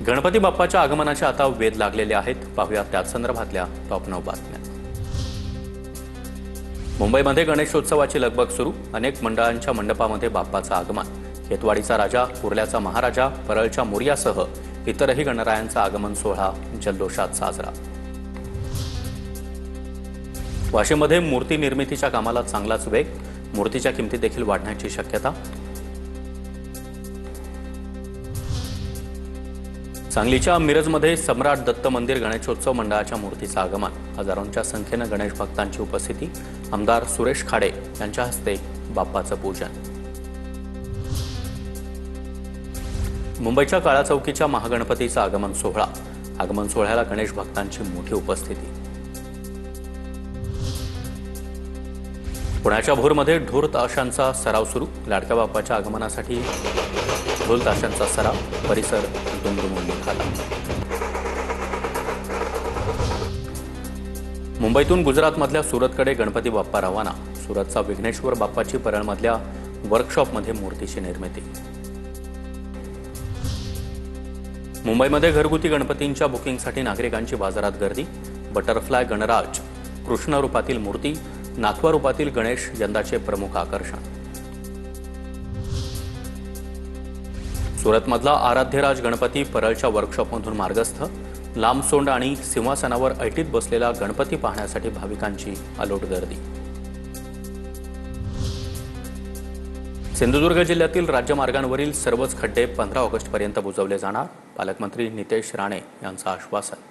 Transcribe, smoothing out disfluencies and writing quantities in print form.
गणपती बाप्पाच्या आगमनाचे आता वेध लागलेले आहेत. पाहूया त्याच संदर्भातल्या टॉप 9 बातम्या. मुंबईमध्ये गणेशोत्सवाची लगबग सुरू. अनेक मंडळांच्या मंडपामध्ये बाप्पाचं आगमन. हेतवाडीचा राजा, कुर्ल्याचा महाराजा, परळच्या मोरयासह इतरही गणरायांचा आगमन सोहळा जल्लोषात साजरा. वाशिममध्ये मूर्ती निर्मितीच्या कामाला चांगलाच वेग. मूर्तीच्या किमती देखील वाढण्याची शक्यता. सांगलीच्या मिरजमध्ये सम्राट दत्त मंदिर गणेशोत्सव मंडळाच्या मूर्तीचं आगमन. हजारोंच्या संख्येनं गणेश भक्तांची उपस्थिती. आमदार सुरेश खाडे यांच्या हस्ते बाप्पाचं पूजन. मुंबईच्या काळा चौकीच्या महागणपतीचा आगमन सोहळा. आगमन सोहळ्याला गणेश भक्तांची मोठी उपस्थिती. पुण्याच्या भोरमध्ये ढोल ताशांचा सराव सुरू. लाडक्या बाप्पाच्या आगमनासाठी ढोल ताशांचा सराव. परिसर दुमदुमून निघाला. मुंबईतून गुजरातमधल्या सुरतकडे गणपती बाप्पा रवाना. सुरतचा विघ्नेश्वर बाप्पाची परळमधल्या वर्कशॉपमध्ये मूर्तीची निर्मिती. मुंबईमध्ये घरगुती गणपतींच्या बुकिंगसाठी नागरिकांची बाजारात गर्दी. बटरफ्लाय गणराज, कृष्ण रूपातील मूर्ती, नाथवा रूपातील गणेश यंदाचे प्रमुख आकर्षण. सुरतमधला आराध्यराज गणपती परळच्या वर्कशॉपमधून मार्गस्थ. लांब सोंड आणि सिंहासनावर ऐटीत बसलेला गणपती पाहण्यासाठी भाविकांची अलोट गर्दी. सिंधुदुर्ग जिल्ह्यातील राज्यमार्गांवरील सर्वच खड्डे 15 ऑगस्टपर्यंत बुजवले जाणार. पालकमंत्री नितेश राणे यांचं आश्वासन.